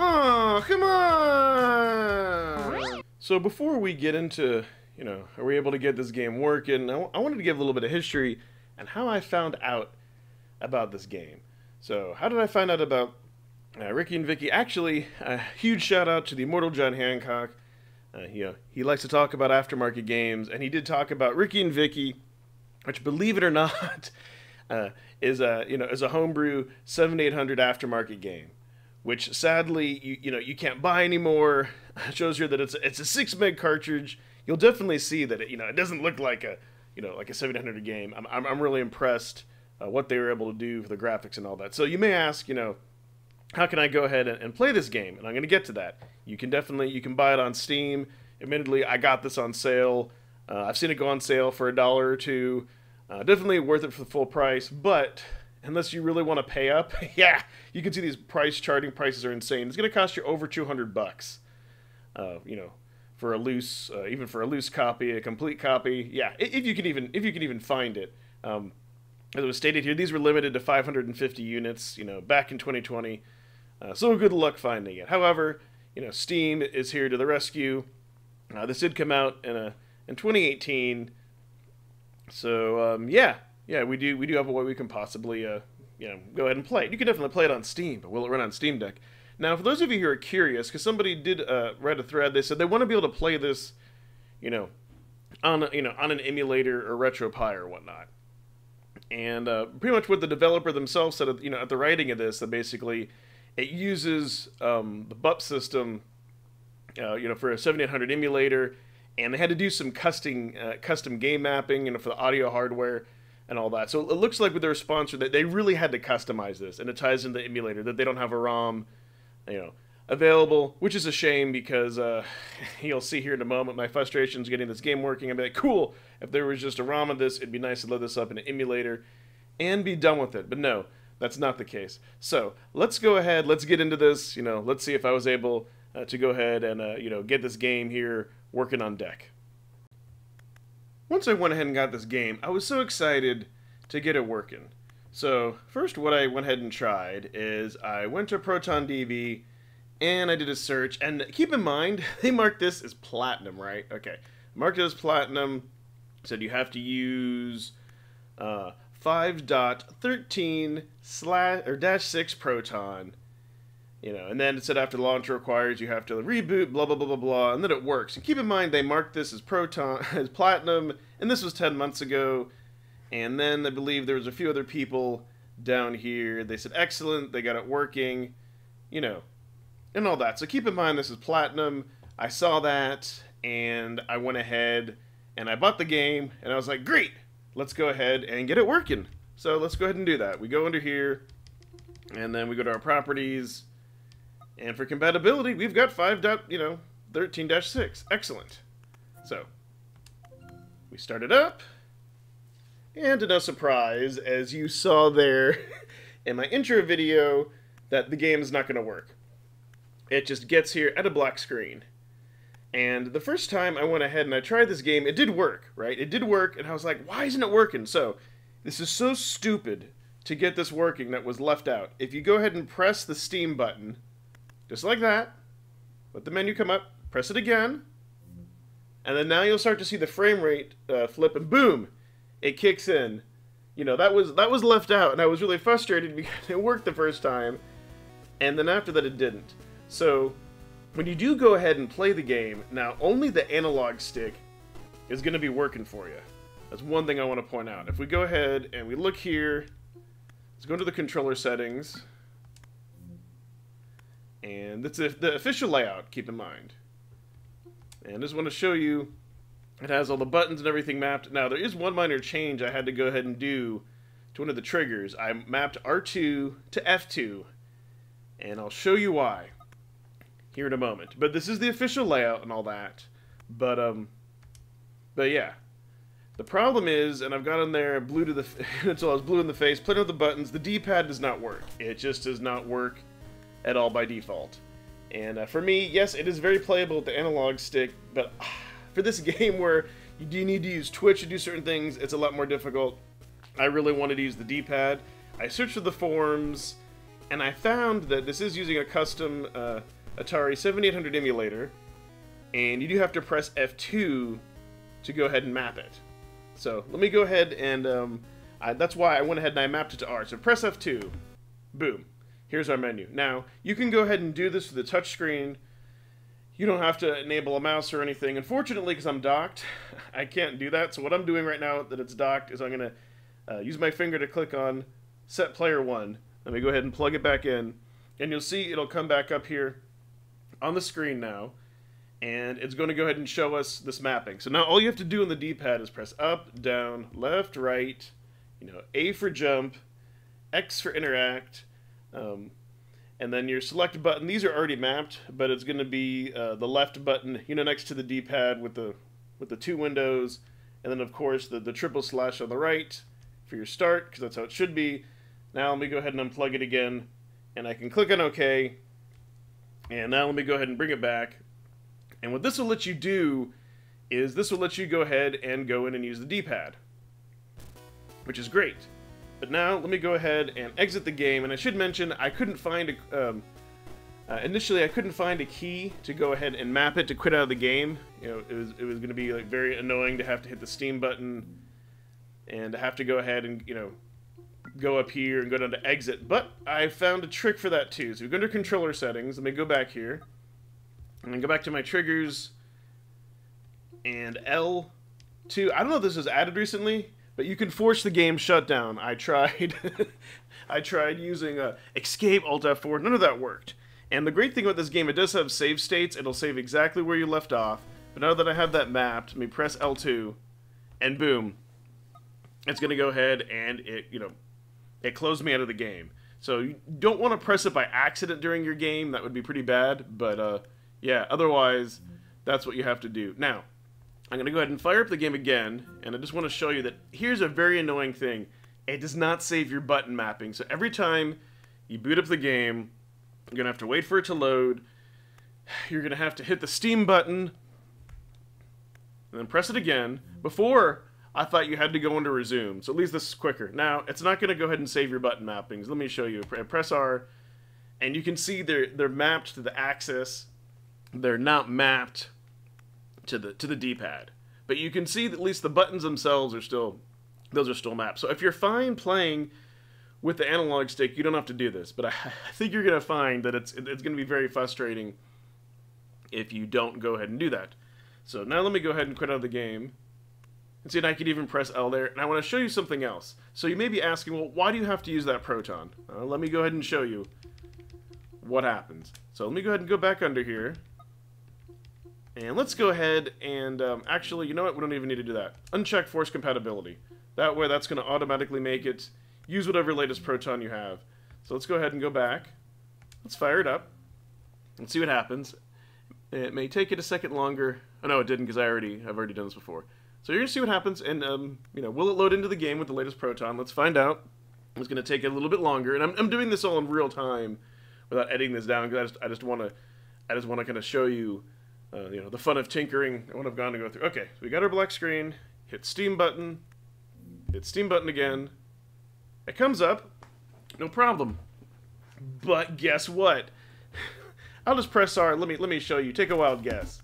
Oh, come on! So before we get into, are we able to get this game working, I wanted to give a little bit of history and how I found out about this game. So, how did I find out about Rikki and Vikki? Actually, a huge shout out to the immortal John Hancock. He likes to talk about aftermarket games, and he did talk about Rikki and Vikki, which, believe it or not, is a homebrew 7800 aftermarket game, which sadly you can't buy anymore. It shows here that it's a 6 meg cartridge. You'll definitely see that it doesn't look like a 7800 game. I'm really impressed what they were able to do for the graphics and all that. So you may ask, how can I go ahead and play this game? And I'm going to get to that. You can buy it on Steam. Admittedly, I got this on sale. I've seen it go on sale for $1 or $2. Definitely worth it for the full price, but unless you really want to pay up, yeah, you can see these charting prices are insane. It's going to cost you over $200. For a loose, even for a loose copy, a complete copy, yeah, if you can even find it. As it was stated here, these were limited to 550 units, back in 2020. So good luck finding it. However, Steam is here to the rescue. This did come out in 2018. So yeah, we do have a way we can possibly go ahead and play it. You can definitely play it on Steam, but will it run on Steam Deck? Now, for those of you who are curious, because somebody did read a thread, they said they want to be able to play this, on an emulator or RetroPie or whatnot. And pretty much what the developer themselves said, at the writing of this, that basically it uses the BUP system, for a 7800 emulator, and they had to do some custom game mapping, for the audio hardware and all that. So it looks like with their sponsor that they really had to customize this, and it ties into the emulator, that they don't have a ROM, available, which is a shame because you'll see here in a moment my frustrations getting this game working. I'd be like, cool, if there was just a ROM of this, it'd be nice to load this up in an emulator and be done with it. But no, that's not the case. So let's go ahead, let's get into this. Let's see if I was able to go ahead and get this game here working on deck. Once I went ahead and got this game, I was so excited to get it working. So first, what I went ahead and tried is I went to Proton DB and I did a search. And keep in mind, they marked this as platinum, right? Okay, marked it as platinum. Said you have to use 5.13/-6 Proton. And then it said after launch requires you have to reboot, blah, blah, blah, blah, blah, and then it works. And keep in mind, they marked this as as platinum, and this was 10 months ago. And then I believe there was a few other people down here. They said, excellent, they got it working, and all that. So keep in mind, this is platinum. I saw that, and I went ahead, and I bought the game, and I was like, great, let's go ahead and get it working. So let's go ahead and do that. We go under here, and then we go to our properties, and for compatibility, we've got 5.13-6. Excellent. So we start it up. And to no surprise, as you saw there in my intro video, that the game is not going to work. It just gets here at a black screen. And the first time I went ahead and I tried this game, it did work, right? It did work, and I was like, why isn't it working? So, this is so stupid to get this working that was left out. If you go ahead and press the Steam button, just like that, let the menu come up, press it again, and then now you'll start to see the frame rate flip, and boom! It kicks in. That was left out, and I was really frustrated because it worked the first time, and then after that it didn't. So, when you do go ahead and play the game, now only the analog stick is going to be working for you. That's one thing I want to point out. If we go ahead and we look here, let's go into the controller settings, and that's the official layout, keep in mind. And I just want to show you, it has all the buttons and everything mapped. Now, there is one minor change I had to go ahead and do to one of the triggers. I mapped R2 to F2, and I'll show you why here in a moment. But this is the official layout and all that. But yeah. The problem is, and I've got in there blue to the until I was blue in the face, playing with the buttons, the D-pad does not work. It just does not work at all by default. And for me, yes, it is very playable with the analog stick, but for this game where you do need to use Twitch to do certain things, it's a lot more difficult. I really wanted to use the D-pad. I searched for the forums, And I found that this is using a custom Atari 7800 emulator, and you do have to press F2 to go ahead and map it. So let me go ahead and that's why I went ahead and I mapped it to R. So press F2, boom, here's our menu. Now you can go ahead and do this with the touch screen. You don't have to enable a mouse or anything. Unfortunately, because I'm docked, I can't do that. So what I'm doing right now that it's docked is I'm going to use my finger to click on Set Player 1. Let me go ahead and plug it back in. And you'll see it'll come back up here on the screen now. And it's going to go ahead and show us this mapping. So now all you have to do on the D-pad is press up, down, left, right, A for jump, X for interact, and then your select button. These are already mapped, but it's going to be the left button, next to the D-pad with the two windows, and then of course the triple slash on the right for your start, because that's how it should be. Now let me go ahead and unplug it again, and I can click on OK. And now let me go ahead and bring it back. And what this will let you do is this will let you go ahead and go in and use the D-pad, which is great. But now let me go ahead and exit the game. And I should mention I couldn't find initially I couldn't find a key to go ahead and map it to quit out of the game. It was going to be like very annoying to have to hit the Steam button and to have to go ahead and go up here and go down to exit. But I found a trick for that too. So we go to controller settings. Let me go back here. And then go back to my triggers, and L2. I don't know if this was added recently, but you can force the game shutdown. I tried, I tried using Escape, Alt F4. None of that worked. And the great thing about this game, it does have save states. It'll save exactly where you left off. But now that I have that mapped, let me press L2, and boom, it's going to go ahead and it closed me out of the game. So you don't want to press it by accident during your game. That would be pretty bad. But yeah, otherwise, that's what you have to do. Now, I'm going to go ahead and fire up the game again, and I just want to show you that here's a very annoying thing. It does not save your button mapping. So every time you boot up the game, you're going to have to wait for it to load. You're going to have to hit the Steam button, and then press it again. Before, I thought you had to go into resume, so at least this is quicker. Now, it's not going to go ahead and save your button mappings. Let me show you. Press R, and you can see they're mapped to the axis. They're not mapped to the D-pad, but you can see that at least the buttons themselves are still mapped. So if you're fine playing with the analog stick, you don't have to do this. But I think you're gonna find that it's gonna be very frustrating if you don't go ahead and do that. So now let me go ahead and quit out of the game. And see, and I could even press L there. And I want to show you something else. So you may be asking, well, why do you have to use that proton? Let me go ahead and show you what happens. So let me go ahead and go back under here. And let's go ahead and, actually, you know what? We don't even need to do that. Uncheck force compatibility. That way, that's going to automatically make it use whatever latest proton you have. So let's go ahead and go back. Let's fire it up and see what happens. It may take it a second longer. Oh, no, it didn't, because I've already done this before. So you're going to see what happens, and, will it load into the game with the latest proton? Let's find out. It's going to take it a little bit longer, and I'm doing this all in real time without editing this down, because I just want to kind of show you, the fun of tinkering and what I've gone to go through. Okay, so we got our black screen. Hit Steam button. Hit Steam button again. It comes up. No problem. But guess what? I'll just press R. Let me show you. Take a wild guess.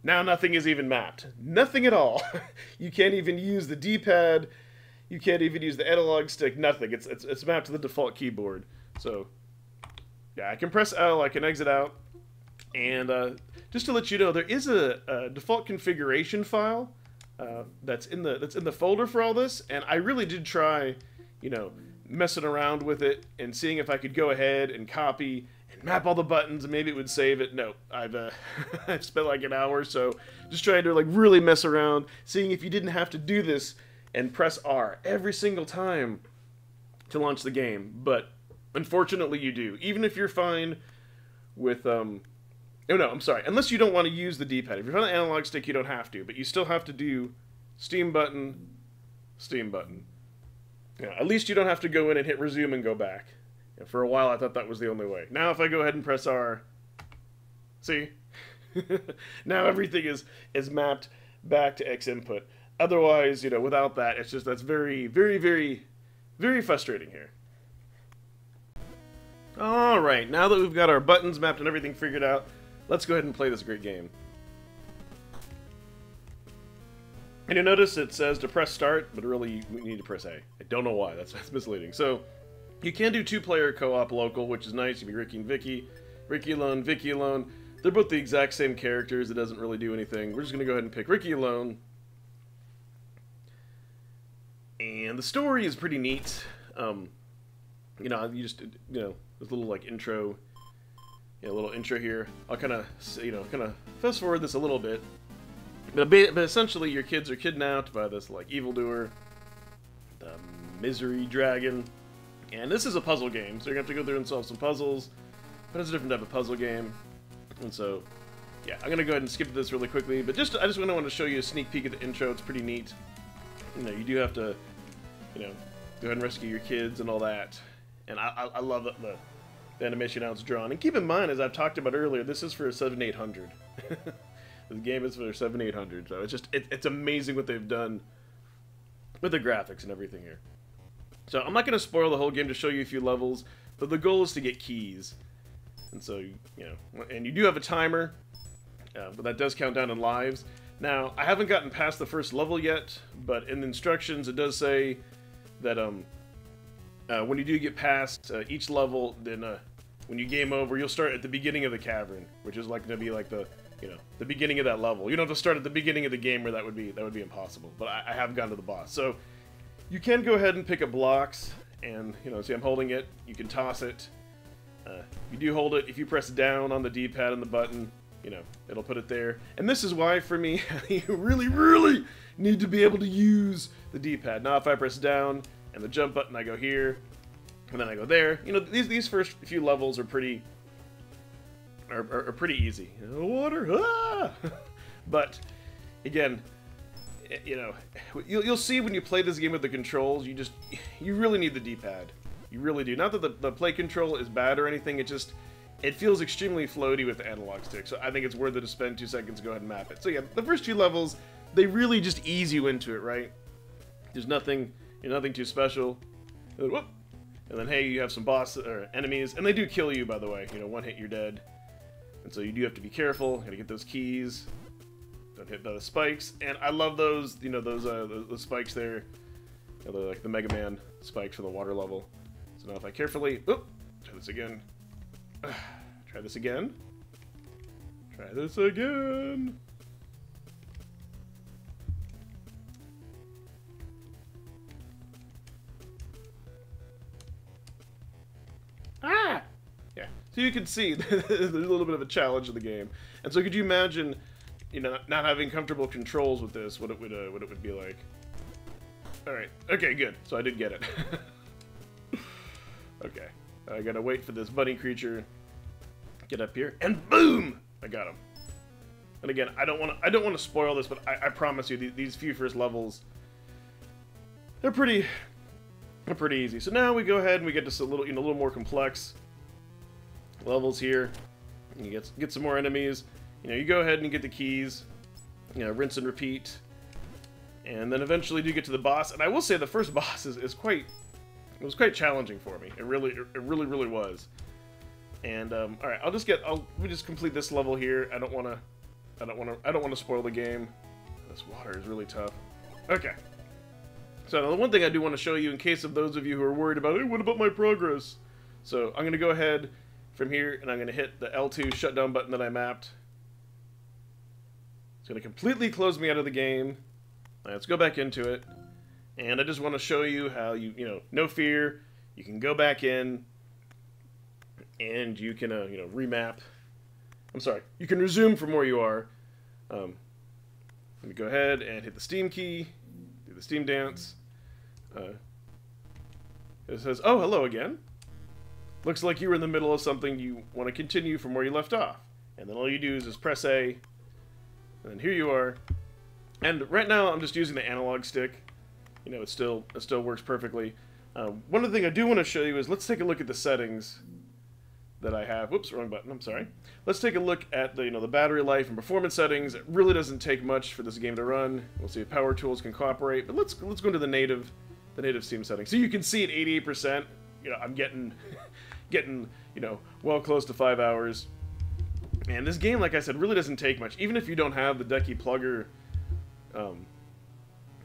Now nothing is even mapped. Nothing at all. You can't even use the D-pad. You can't even use the analog stick. Nothing. It's mapped to the default keyboard. So yeah, I can press L. I can exit out. And just to let you know, there is a default configuration file that's in the folder for all this, and I really did try, messing around with it and seeing if I could go ahead and copy and map all the buttons and maybe it would save it. No, I've I've spent like an hour or so just trying to really mess around, seeing if you didn't have to do this and press R every single time to launch the game. But unfortunately, you do, even if you're fine with Oh no, I'm sorry. Unless you don't want to use the D-pad. If you're on the analog stick, you don't have to. But you still have to do Steam button, Steam button. At least you don't have to go in and hit resume and go back. For a while, I thought that was the only way. Now if I go ahead and press R, see? Now everything is mapped back to X input. Otherwise, without that, that's very, very, very, very frustrating here. Alright, now that we've got our buttons mapped and everything figured out, let's go ahead and play this great game. And you notice it says to press start, but really we need to press A. I don't know why, that's misleading. So, you can do two-player co-op local, which is nice. You can be Rikki and Vikki, Rikki alone, Vikki alone. They're both the exact same characters, it doesn't really do anything. We're just going to go ahead and pick Rikki alone. And the story is pretty neat. You know, you just, you know, this little like intro, a little intro here. I'll kind of, you know, fast forward this a little bit. But essentially, your kids are kidnapped by this like evildoer, the Misery Dragon, and this is a puzzle game. So you're gonna have to go through and solve some puzzles. But it's a different type of puzzle game, and so yeah, I'm gonna go ahead and skip this really quickly. But I just want to show you a sneak peek at the intro. It's pretty neat. You know, you do have to, you know, go ahead and rescue your kids and all that. And I love the animation how it's drawn. And keep in mind, as I've talked about earlier, this is for a 7800. The game is for a 7800, so it's amazing what they've done with the graphics and everything here. So I'm not going to spoil the whole game to show you a few levels, but the goal is to get keys. And so, you know, and you do have a timer, but that does count down in lives. Now, I haven't gotten past the first level yet, but in the instructions it does say that when you do get past each level, then when you game over, you'll start at the beginning of the cavern, which is like going to be like the, you know, the beginning of that level. You don't have to start at the beginning of the game, where that would be impossible. But I have gotten to the boss, so you can go ahead and pick up blocks, and you know, see I'm holding it. You can toss it. You do hold it. If you press down on the D-pad and the button, you know, it'll put it there. And this is why, for me, you really need to be able to use the D-pad. Now, if I press down and the jump button, I go here, and then I go there. You know, these first few levels are pretty pretty easy. Water, ah! But again, you know, you'll see when you play this game with the controls, you really need the D-pad. You really do. Not that the play control is bad or anything. It feels extremely floaty with the analog stick. So I think it's worth it to spend 2 seconds to go ahead and map it. So yeah, the first few levels, they really just ease you into it, right? There's nothing too special. And then, whoop! And then hey, you have some enemies, and they do kill you, by the way. You know, one hit, you're dead. And so you do have to be careful. Gotta get those keys. Don't hit those spikes. And I love those, you know, those spikes there. You know, they're like the Mega Man spikes for the water level. So now if I carefully, oop, try this again. Try this again. Try this again. Ah! Yeah. So you can see there's a little bit of a challenge in the game. And so could you imagine, you know, not having comfortable controls with this, what it would be like? All right. Okay, good. So I did get it. Okay. I gotta wait for this bunny creature. Get up here, and boom! I got him. And again, I don't want to spoil this, but I promise you, these few first levels, they're pretty easy. So now we go ahead and we get to a little more complex levels here. And you get some more enemies. You know, you go ahead and you get the keys. You know, rinse and repeat. And then eventually you get to the boss. And I will say the first boss is quite challenging for me. It really was. And all right, we just complete this level here. I don't want to spoil the game. This water is really tough. Okay. So the one thing I do want to show you, in case of those of you who are worried about, hey, what about my progress? So I'm going to go ahead from here, and I'm going to hit the L2 shutdown button that I mapped. It's going to completely close me out of the game. All right, let's go back into it. And I just want to show you how you know, no fear, you can go back in, and you can, you know, remap. I'm sorry, you can resume from where you are. Let me go ahead and hit the Steam key, do the Steam dance. It says, oh, hello again. Looks like you were in the middle of something. You want to continue from where you left off. And then all you do is just press A, and then here you are. And right now I'm just using the analog stick. You know, it still works perfectly. One other thing I do want to show you is, let's take a look at the settings that I have. Whoops, wrong button. I'm sorry. Let's take a look at the the battery life and performance settings. It really doesn't take much for this game to run. We'll see if power tools can cooperate. But let's go into the native Steam settings. So you can see at 88%. You know, I'm getting getting, you know, well close to 5 hours. And this game, like I said, really doesn't take much. Even if you don't have the Decky Plugger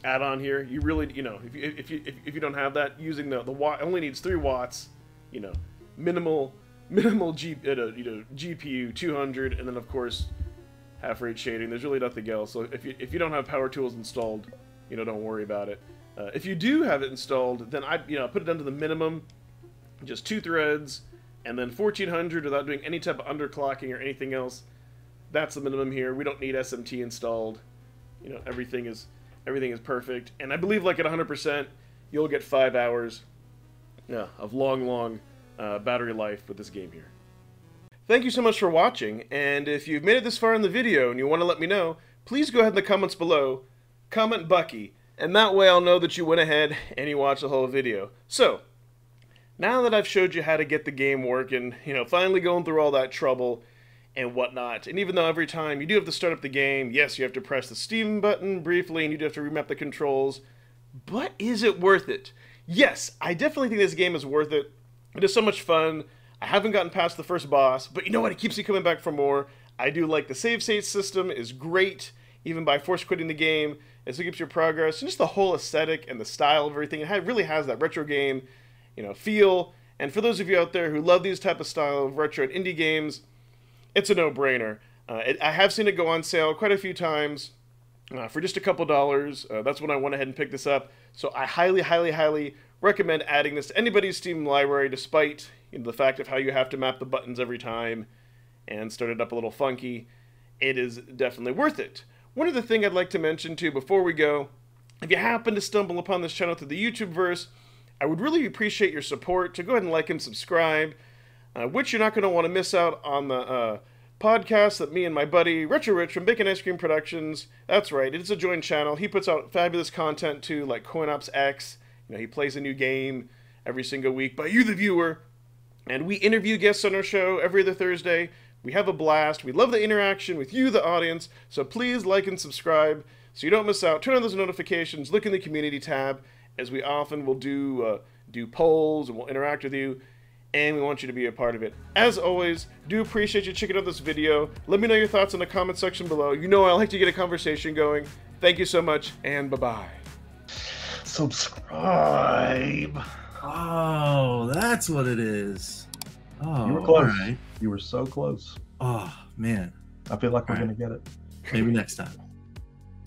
add-on here, you really, you know, if you don't have that, using the watt only needs 3 watts, you know, minimal GPU 200, and then of course half rate shading. There's really nothing else. So if you don't have power tools installed, you know, don't worry about it. If you do have it installed, then I put it down to the minimum, just 2 threads, and then 1400 without doing any type of underclocking or anything else. That's the minimum here. We don't need SMT installed. You know, everything is perfect. And I believe like at 100%, you'll get 5 hours of long battery life with this game here. Thank you so much for watching, and if you've made it this far in the video and you want to let me know, please go ahead in the comments below, comment Bucky, and that way I'll know that you went ahead and you watched the whole video. So, now that I've showed you how to get the game working, you know, finally going through all that trouble and whatnot, and even though every time you do have to start up the game, yes, you have to press the Steam button briefly, and you do have to remap the controls, but is it worth it? Yes, I definitely think this game is worth it. It is so much fun. I haven't gotten past the first boss, but you know what? It keeps me coming back for more. I do like the save state system is great, even by force quitting the game, as it keeps your progress, and just the whole aesthetic and the style of everything. It really has that retro game, you know, feel. And for those of you out there who love these type of style of retro and indie games, it's a no-brainer. I have seen it go on sale quite a few times for just a couple dollars. That's when I went ahead and picked this up. So I highly recommend adding this to anybody's Steam library, despite, you know, the fact of how you have to map the buttons every time and start it up a little funky. It is definitely worth it. One other thing I'd like to mention too before we go, if you happen to stumble upon this channel through the YouTube verse, I would really appreciate your support to go ahead and like and subscribe, which you're not going to want to miss out on the podcast that me and my buddy Retro Rich from Bacon Ice Cream Productions, that's right, it's a joint channel. He puts out fabulous content too, like CoinOps X. You know, he plays a new game every single week by you, the viewer. And we interview guests on our show every other Thursday. We have a blast. We love the interaction with you, the audience. So please like and subscribe so you don't miss out. Turn on those notifications. Look in the community tab, as we often will do polls and we'll interact with you. And we want you to be a part of it. As always, do appreciate you checking out this video. Let me know your thoughts in the comment section below. You know I like to get a conversation going. Thank you so much, and bye-bye. Subscribe. Oh, that's what it is. Oh, You were close. All right. You were so close. Oh, man. I feel like we're All going to get it. Maybe next time.